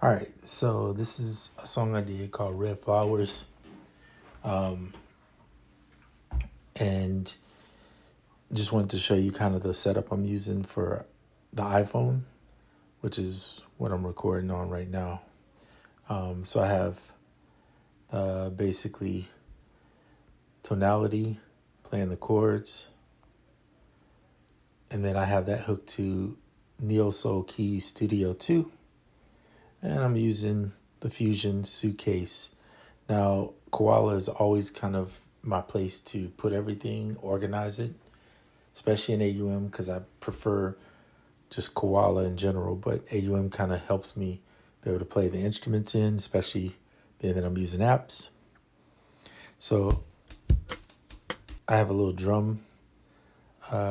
All right, so this is a song I did called Red Flowers. And just wanted to show you kind of the setup I'm using for the iPhone, which is what I'm recording on right now. So I have basically tonality, playing the chords, and then I have that hooked to Neo Soul Keys Studio 2, and I'm using the Fusion Suitcase. Now, Koala is always kind of my place to put everything, organize it, especially in AUM because I prefer just Koala in general, but AUM kind of helps me be able to play the instruments in, especially being that I'm using apps. So I have a little drum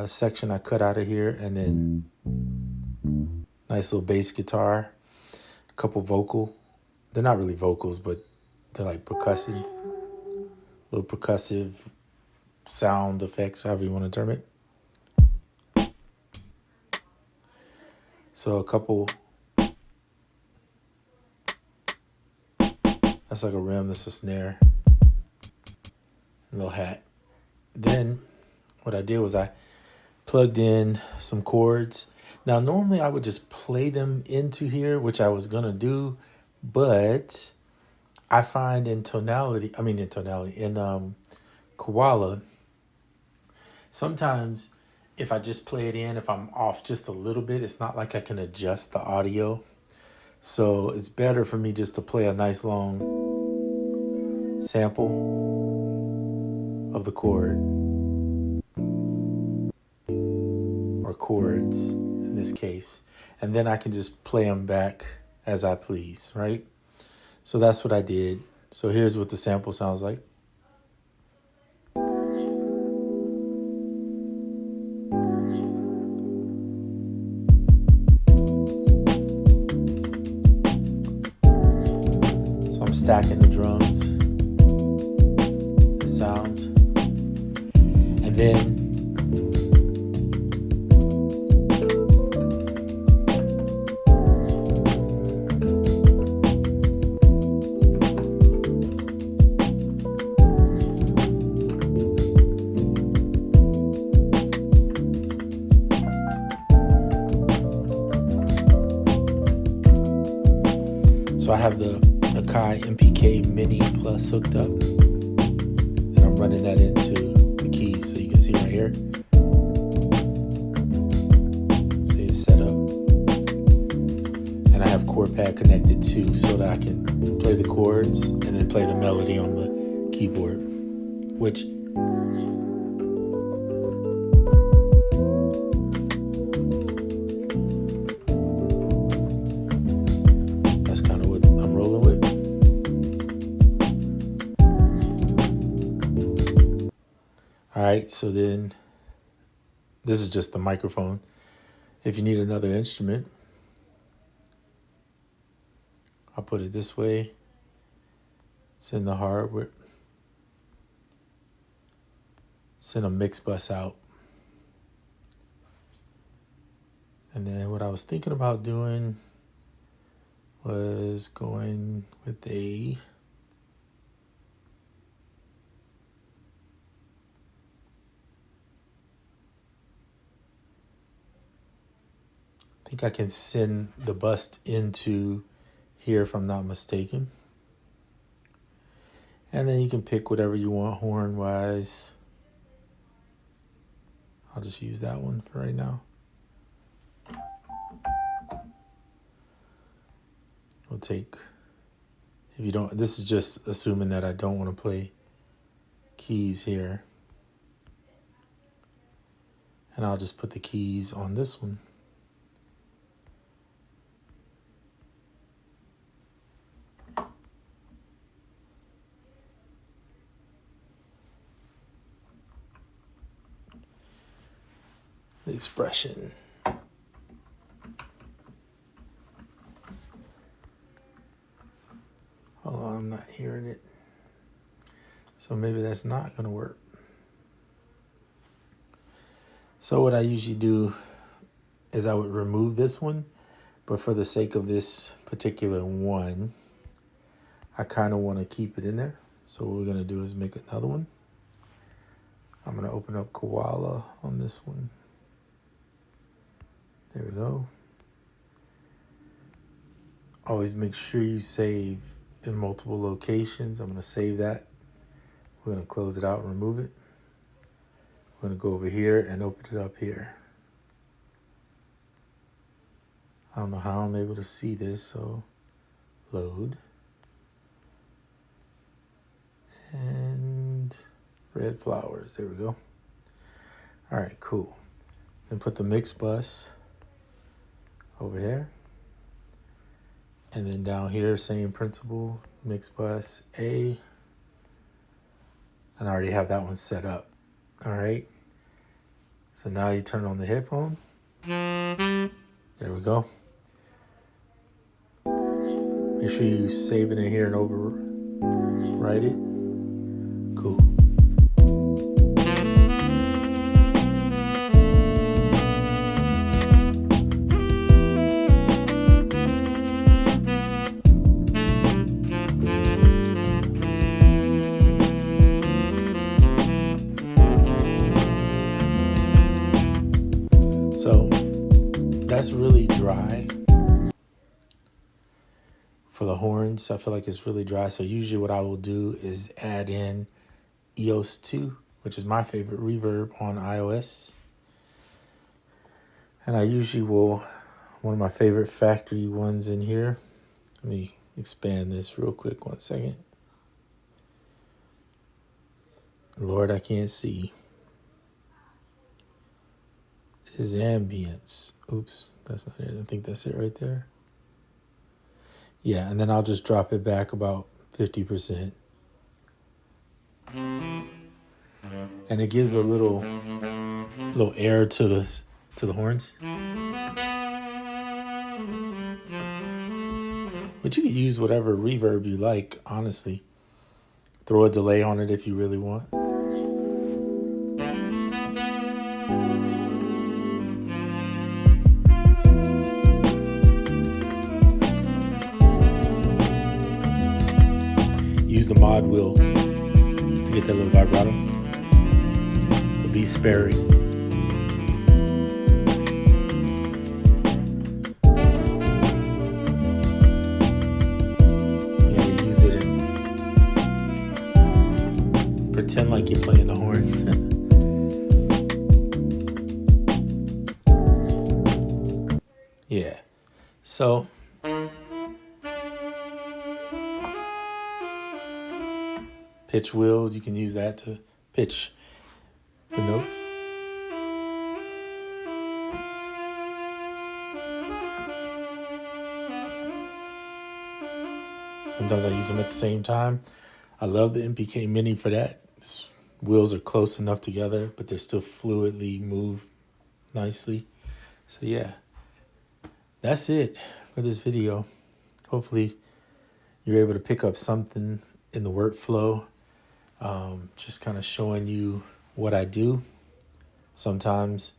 section I cut out of here, and then nice little bass guitar, a couple vocal. They're not really vocals, but they're like percussive, little percussive sound effects, however you want to term it. So a couple, that's like a rim, that's a snare, a little hat. Then what I did was I plugged in some chords. Now, normally I would just play them into here, which I was going to do, but I find in Koala, sometimes if I just play it in, if I'm off just a little bit, it's not like I can adjust the audio. So it's better for me just to play a nice long sample of the chord, or chords in this case, and then I can just play them back as I please, right? So that's what I did. So here's what the sample sounds like. So I'm stacking the drums, the sounds, and then so I have the Akai MPK Mini Plus hooked up, and I'm running that into the keys, so you can see right here. See it's set up, and I have chord pad connected too, so that I can play the chords and then play the melody on the keyboard, which that's kind of what I'm rolling with. All right, so then this is just the microphone. If you need another instrument, I'll put it this way. Send the hardware, send a mix bus out. And then what I was thinking about doing was going with I think I can send the bus into here if I'm not mistaken. And then you can pick whatever you want horn wise. I'll just use that one for right now. We'll take, if you don't, this is just assuming that I don't want to play keys here. And I'll just put the keys on this one. The expression. Hold on, I'm not hearing it. So maybe that's not going to work. So what I usually do is I would remove this one, But for the sake of this particular one, I kind of want to keep it in there. So what we're going to do is make another one. I'm going to open up Koala on this one. There we go. Always make sure you save in multiple locations. I'm going to save that. We're going to close it out and remove it. We're going to go over here and open it up here. I don't know how I'm able to see this, so load. And red flowers, there we go. All right, cool. Then put the mix bus over here. And then down here, same principle, mix bus A. And I already have that one set up. All right. So now you turn on the headphone. There we go. Make sure you save it in here and overwrite it. Cool. So that's really dry. For the horns, I feel like it's really dry. So usually what I will do is add in EOS 2, which is my favorite reverb on iOS. And I usually will, one of my favorite factory ones in here. Let me expand this real quick, 1 second. Lord, I can't see. Is ambience. Oops, that's not it. I think that's it right there. Yeah, and then I'll just drop it back about 50%. And it gives a little air to the horns. But you can use whatever reverb you like, honestly. Throw a delay on it if you really want. Use the mod wheel to get that little vibrato. But be sparing. You gotta use it and pretend like you're playing the horn. Yeah. So pitch wheels, you can use that to pitch the notes. Sometimes I use them at the same time. I love the MPK Mini for that. Its wheels are close enough together, but they're still fluidly move nicely. So yeah, that's it for this video. Hopefully you're able to pick up something in the workflow. Just kind of showing you what I do. Sometimes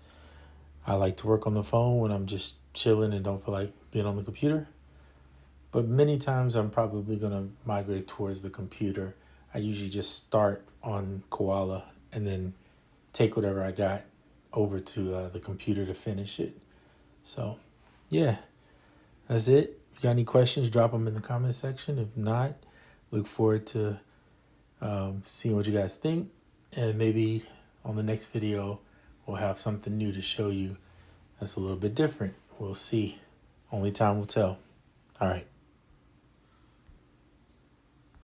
I like to work on the phone when I'm just chilling and don't feel like being on the computer. But many times I'm probably going to migrate towards the computer. I usually just start on Koala and then take whatever I got over to the computer to finish it. So yeah, that's it. If you got any questions, drop them in the comment section. If not, look forward to seeing what you guys think, and maybe on the next video we'll have something new to show you that's a little bit different. We'll see. Only time will tell. All right.